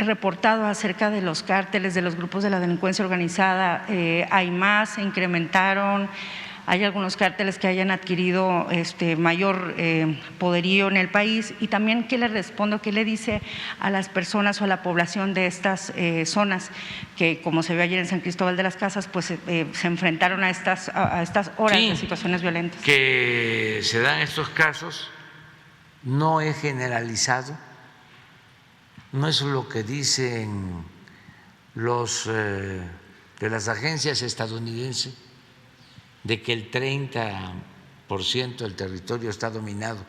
reportado acerca de los cárteles, de los grupos de la delincuencia organizada? ¿Hay más? ¿Se incrementaron? ¿Hay algunos cárteles que hayan adquirido mayor poderío en el país? Y también, ¿qué le respondo, qué le dice a las personas o a la población de estas zonas que, como se ve ayer en San Cristóbal de las Casas, pues se enfrentaron a estas horas de situaciones violentas? Que se dan estos casos, no es generalizado, no es lo que dicen los de las agencias estadounidenses, de que el 30% del territorio está dominado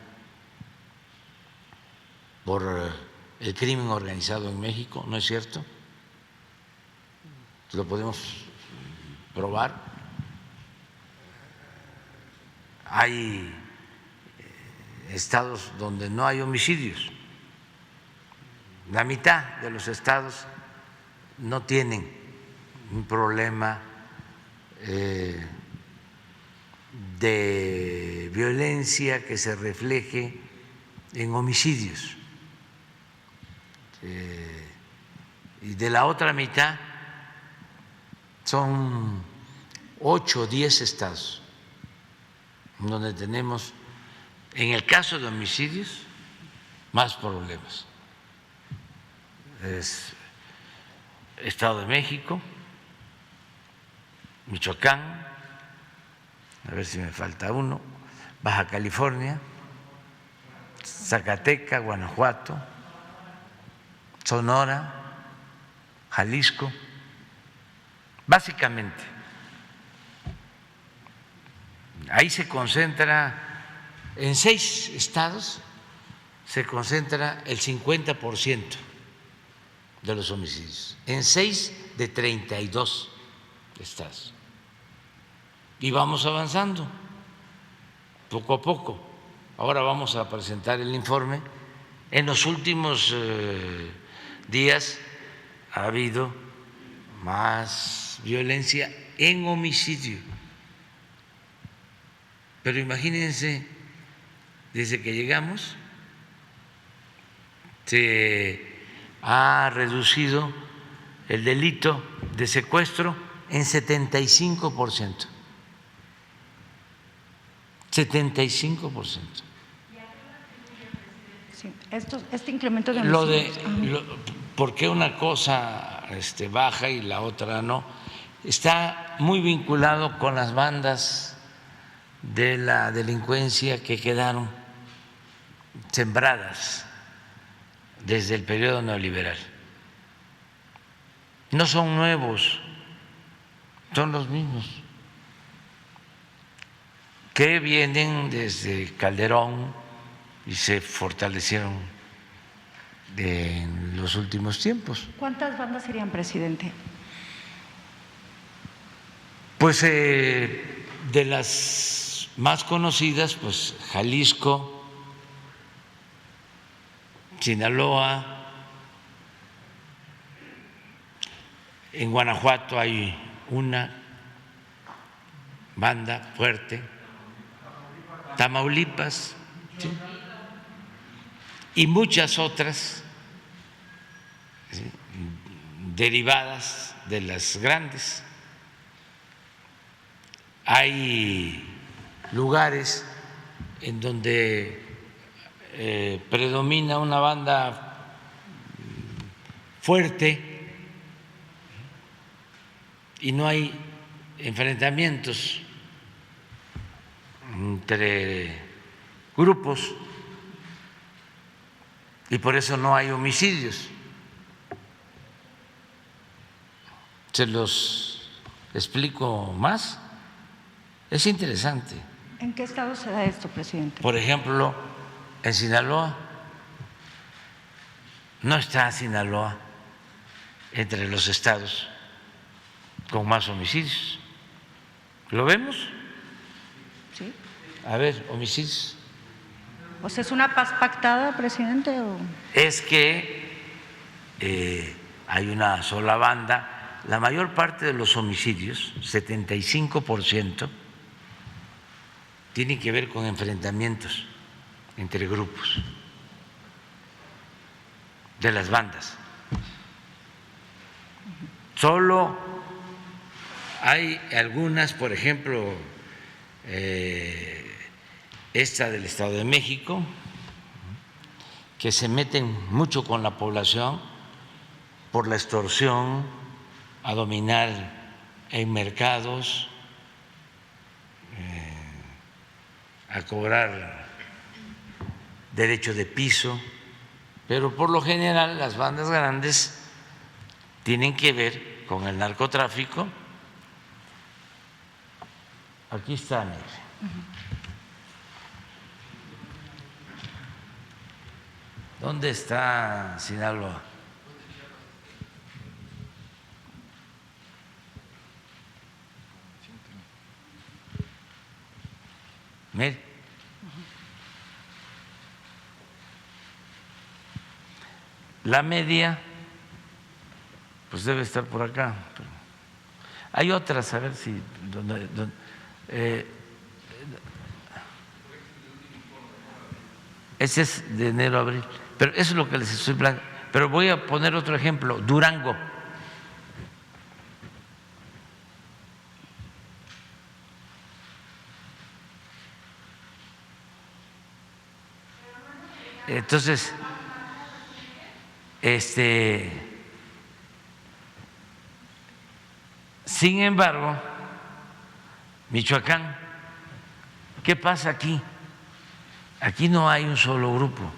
por el crimen organizado en México. No es cierto, lo podemos probar. Hay estados donde no hay homicidios, la mitad de los estados no tienen un problema de violencia que se refleje en homicidios, y de la otra mitad son 8 o 10 estados donde tenemos, en el caso de homicidios, más problemas. Es Estado de México, Michoacán, a ver si me falta uno, Baja California, Zacatecas, Guanajuato, Sonora, Jalisco, básicamente. Ahí se concentra, en 6 estados se concentra el 50% de los homicidios, en 6 de 32 estados. Y vamos avanzando poco a poco. Ahora vamos a presentar el informe. En los últimos días ha habido más violencia en homicidio. Pero imagínense, desde que llegamos se ha reducido el delito de secuestro en 75%. 75%. Sí, este incremento de homicidios. ¿Por qué una cosa baja y la otra no? Está muy vinculado con las bandas de la delincuencia que quedaron sembradas desde el periodo neoliberal. No son nuevos, son los mismos que vienen desde Calderón y se fortalecieron en los últimos tiempos. ¿Cuántas bandas serían, presidente? Pues de las más conocidas, pues Jalisco, Sinaloa, en Guanajuato hay una banda fuerte, Tamaulipas, ¿sí? Y muchas otras, ¿sí?, derivadas de las grandes. Hay lugares en donde predomina una banda fuerte y no hay enfrentamientos entre grupos y por eso no hay homicidios. Se los explico más. Es interesante. ¿En qué estado se da esto, presidente? Por ejemplo, en Sinaloa, no está Sinaloa entre los estados con más homicidios. ¿Lo vemos? Sí. A ver, homicidios. O sea, ¿es una paz pactada, presidente? ¿O? Es que hay una sola banda. La mayor parte de los homicidios, 75%, tienen que ver con enfrentamientos entre grupos de las bandas. Solo hay algunas, por ejemplo, esta del Estado de México, que se meten mucho con la población por la extorsión, a dominar en mercados, a cobrar derecho de piso, pero por lo general las bandas grandes tienen que ver con el narcotráfico. Aquí está, mire. ¿Dónde está Sinaloa? Mire. La media, pues debe estar por acá. Hay otras, a ver si. Ese es de enero a abril. Pero eso es lo que les estoy hablando. Pero voy a poner otro ejemplo: Durango. Entonces, sin embargo, Michoacán, ¿qué pasa aquí? Aquí no hay un solo grupo.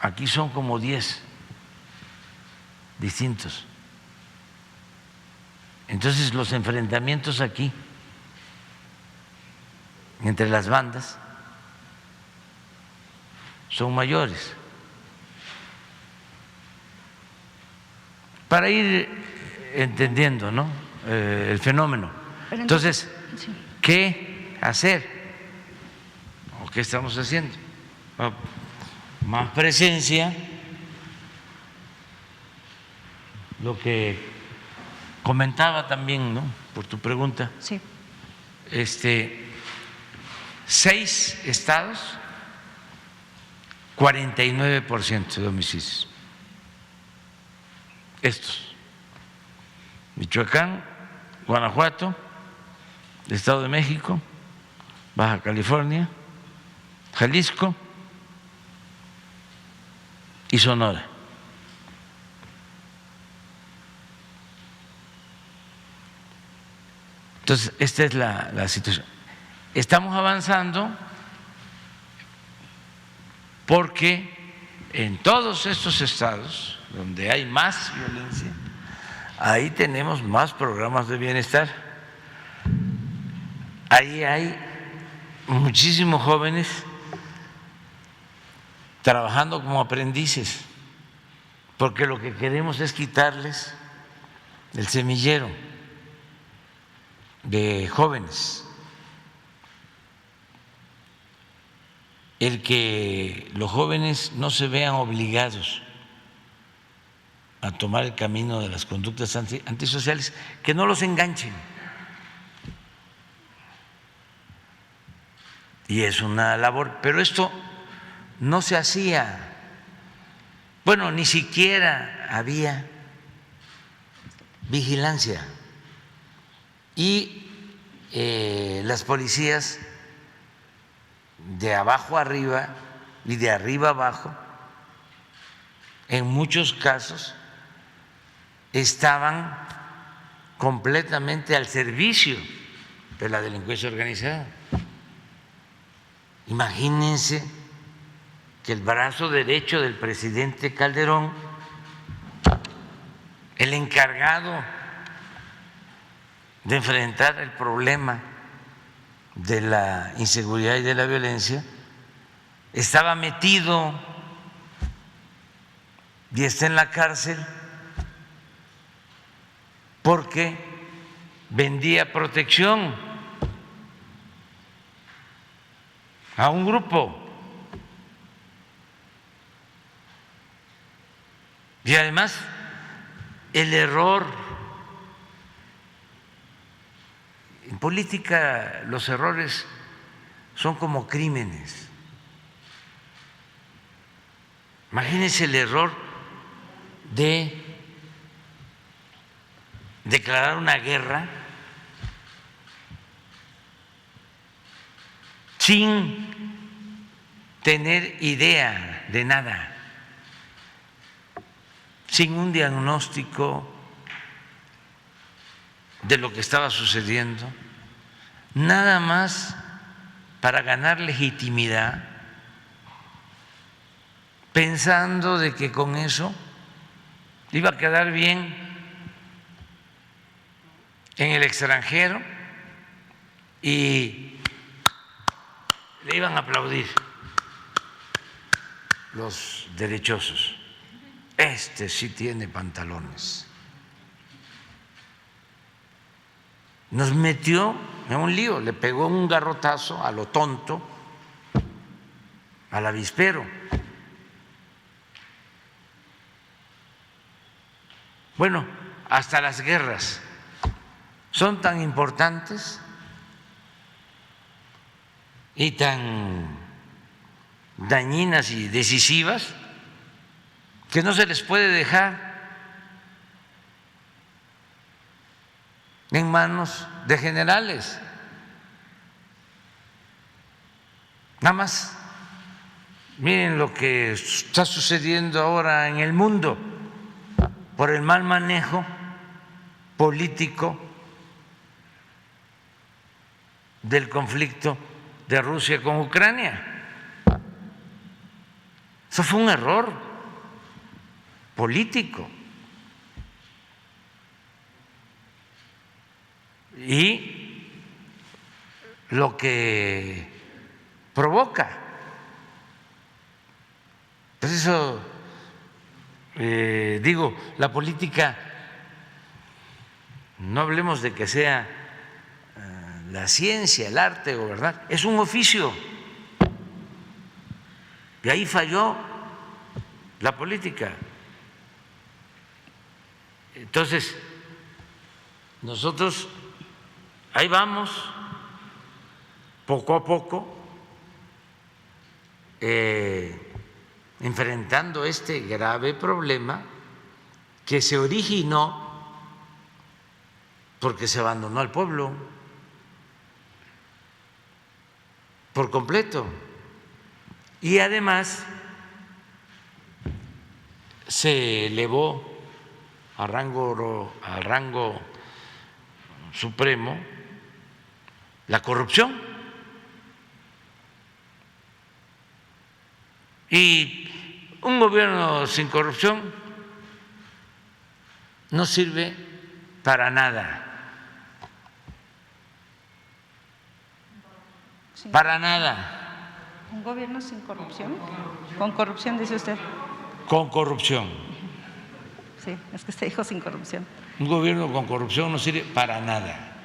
Aquí son como 10 distintos. Entonces los enfrentamientos aquí entre las bandas son mayores. Para ir entendiendo, ¿no?, el fenómeno. Entonces, ¿qué hacer? ¿O qué estamos haciendo? Más presencia, lo que comentaba también, ¿no?, por tu pregunta. Sí. 6 estados, 49% de homicidios. Estos: Michoacán, Guanajuato, Estado de México, Baja California, Jalisco y Sonora. Entonces, esta es la situación. Estamos avanzando porque en todos estos estados donde hay más violencia, ahí tenemos más programas de bienestar. Ahí hay muchísimos jóvenes trabajando como aprendices, porque lo que queremos es quitarles el semillero de jóvenes, el que los jóvenes no se vean obligados a tomar el camino de las conductas antisociales, que no los enganchen. Y es una labor, pero esto no se hacía. Bueno, ni siquiera había vigilancia. Y las policías, de abajo arriba y de arriba abajo, en muchos casos estaban completamente al servicio de la delincuencia organizada. Imagínense que el brazo derecho del presidente Calderón, el encargado de enfrentar el problema de la inseguridad y de la violencia, estaba metido y está en la cárcel porque vendía protección a un grupo. Y además, el error en política, los errores son como crímenes. Imagínense el error de declarar una guerra sin tener idea de nada, sin un diagnóstico de lo que estaba sucediendo, nada más para ganar legitimidad, pensando de que con eso iba a quedar bien en el extranjero y le iban a aplaudir los derechosos. Este sí tiene pantalones. Nos metió en un lío, le pegó un garrotazo a lo tonto, al avispero. Bueno, hasta las guerras son tan importantes y tan dañinas y decisivas que no se les puede dejar en manos de generales. Nada más, miren lo que está sucediendo ahora en el mundo por el mal manejo político del conflicto de Rusia con Ucrania. Eso fue un error político. Y lo que provoca, pues eso, digo, la política, no hablemos de que sea la ciencia, el arte o verdad, es un oficio. Y ahí falló la política. Entonces, nosotros ahí vamos, poco a poco, enfrentando este grave problema que se originó porque se abandonó al pueblo por completo y además se elevó a rango supremo la corrupción. Y un gobierno sin corrupción no sirve para nada. Sí. Para nada. ¿Un gobierno sin corrupción? ¿Con corrupción, dice usted? Con corrupción. Sí, es que usted dijo sin corrupción. Un gobierno con corrupción no sirve para nada.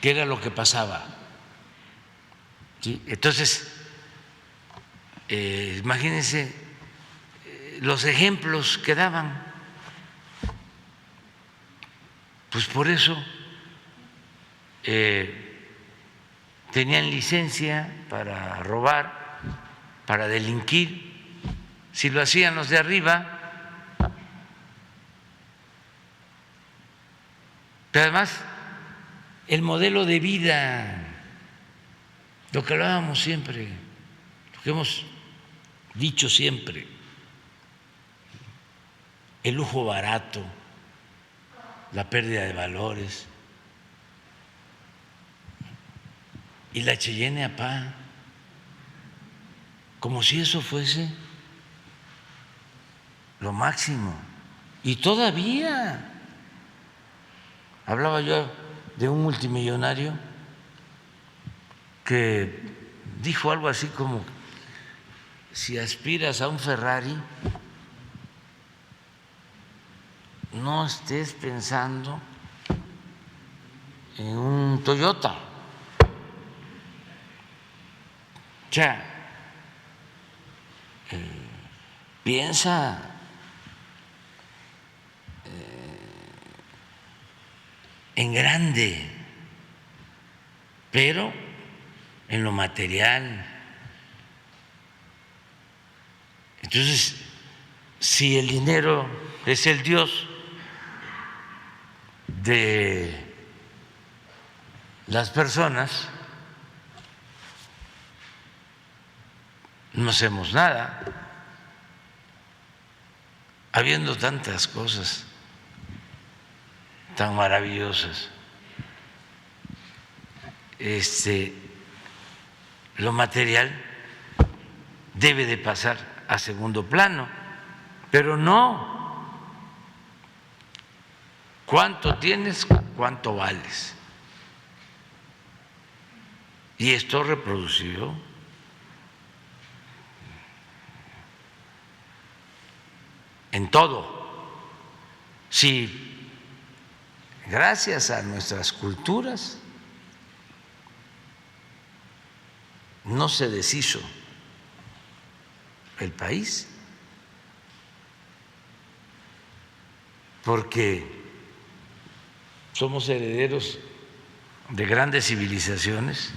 ¿Qué era lo que pasaba? ¿Sí? Entonces, imagínense los ejemplos que daban. Pues por eso tenían licencia para robar, para delinquir. Si lo hacían los de arriba, pero además el modelo de vida, lo que hablábamos siempre, lo que hemos dicho siempre, el lujo barato, la pérdida de valores y la Cheyenne Apá, como si eso fuese lo máximo. Y todavía hablaba yo de un multimillonario que dijo algo así como: si aspiras a un Ferrari, no estés pensando en un Toyota. O sea, piensa en grande, pero en lo material. Entonces, si el dinero es el Dios de las personas, no hacemos nada, habiendo tantas cosas tan maravillosas. Lo material debe de pasar a segundo plano, pero no cuánto tienes, cuánto vales. Y esto reproducido en todo. Si gracias a nuestras culturas no se deshizo el país, porque somos herederos de grandes civilizaciones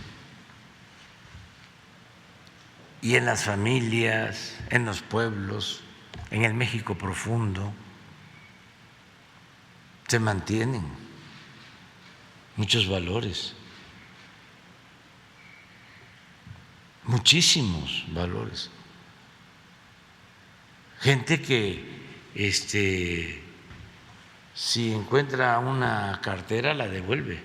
y en las familias, en los pueblos, en el México profundo, se mantienen muchos valores, muchísimos valores. Gente que si encuentra una cartera la devuelve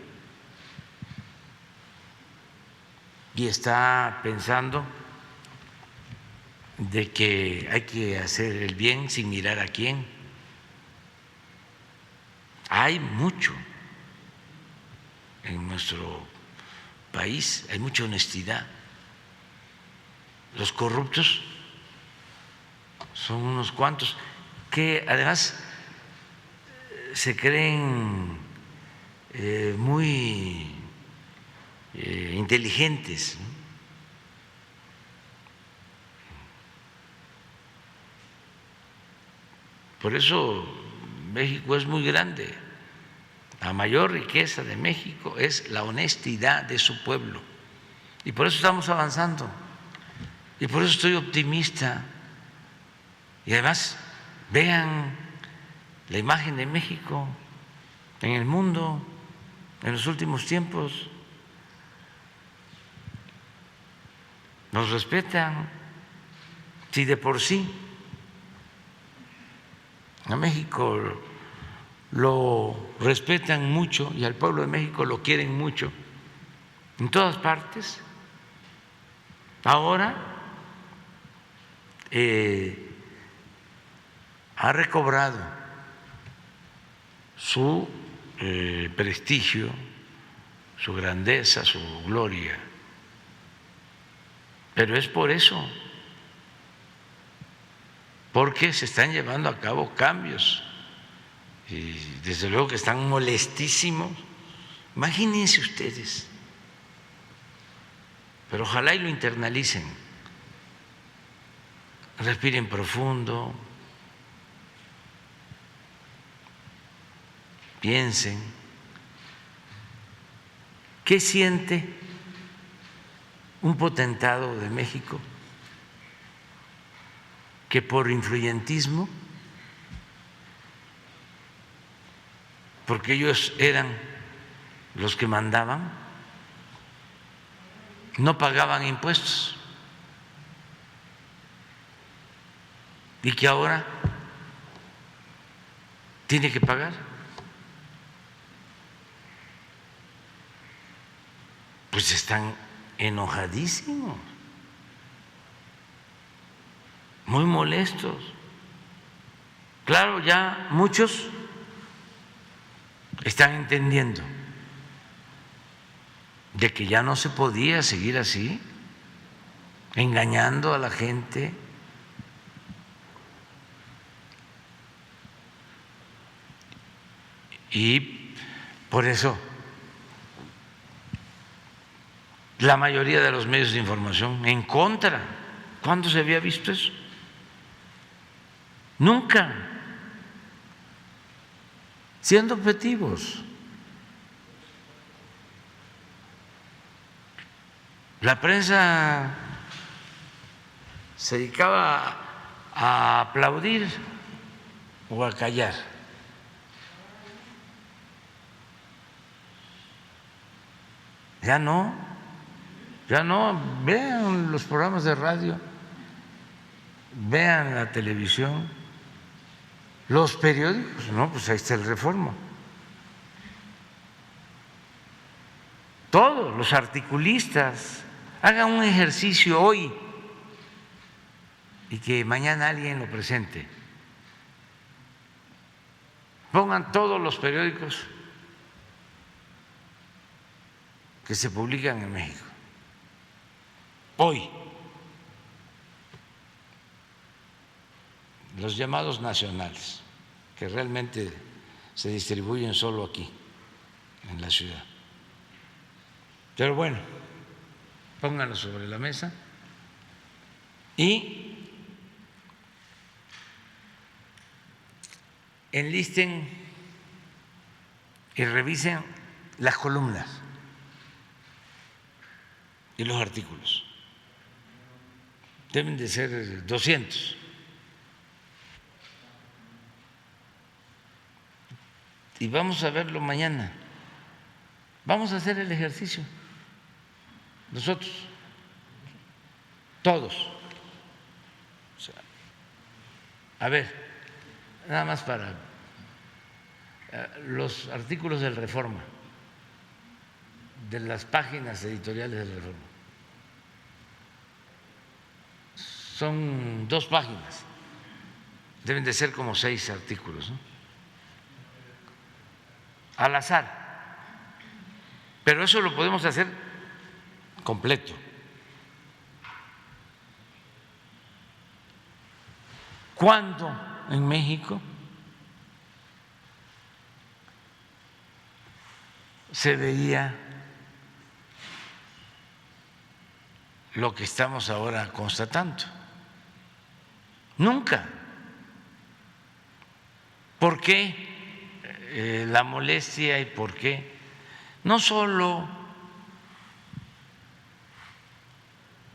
y está pensando de que hay que hacer el bien sin mirar a quién. Hay mucho en nuestro país, hay mucha honestidad. Los corruptos son unos cuantos que además se creen muy inteligentes, ¿no? Por eso México es muy grande. La mayor riqueza de México es la honestidad de su pueblo. Y por eso estamos avanzando. Y por eso estoy optimista. Y además, vean la imagen de México en el mundo en los últimos tiempos. Nos respetan. Si de por sí a México lo respetan mucho y al pueblo de México lo quieren mucho en todas partes, ahora ha recobrado su prestigio, su grandeza, su gloria. Pero es por eso, porque se están llevando a cabo cambios y desde luego que están molestísimos. Imagínense ustedes, pero ojalá y lo internalicen, respiren profundo, piensen, ¿qué siente un potentado de México que por influyentismo, porque ellos eran los que mandaban, no pagaban impuestos y que ahora tiene que pagar? Pues están enojadísimos, muy molestos. Claro, ya muchos están entendiendo de que ya no se podía seguir así, engañando a la gente. Y por eso la mayoría de los medios de información en contra. ¿Cuándo se había visto eso? Nunca. Siendo objetivos. La prensa se dedicaba a aplaudir o a callar. Ya no, vean los programas de radio, vean la televisión, los periódicos, no, pues ahí está el Reforma. Todos los articulistas hagan un ejercicio hoy y que mañana alguien lo presente. Pongan todos los periódicos que se publican en México hoy, los llamados nacionales, que realmente se distribuyen solo aquí, en la ciudad. Pero bueno, pónganlo sobre la mesa y enlisten y revisen las columnas y los artículos. Deben de ser 200. Y vamos a verlo mañana. Vamos a hacer el ejercicio. Nosotros, todos. O sea, a ver, nada más para los artículos del Reforma, de las páginas editoriales del Reforma. Son 2 páginas, deben de ser como 6 artículos, ¿no? Al azar, pero eso lo podemos hacer completo. ¿Cuándo en México se veía lo que estamos ahora constatando? Nunca. ¿Por qué la molestia y por qué? No solo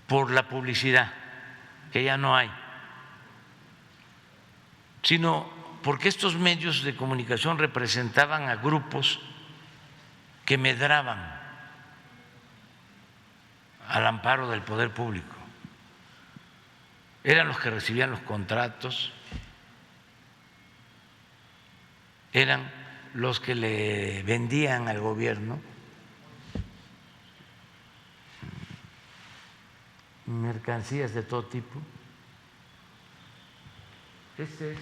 por la publicidad, que ya no hay, sino porque estos medios de comunicación representaban a grupos que medraban al amparo del poder público. Eran los que recibían los contratos, eran los que le vendían al gobierno mercancías de todo tipo. Este es.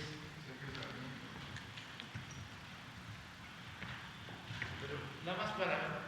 Pero nada más para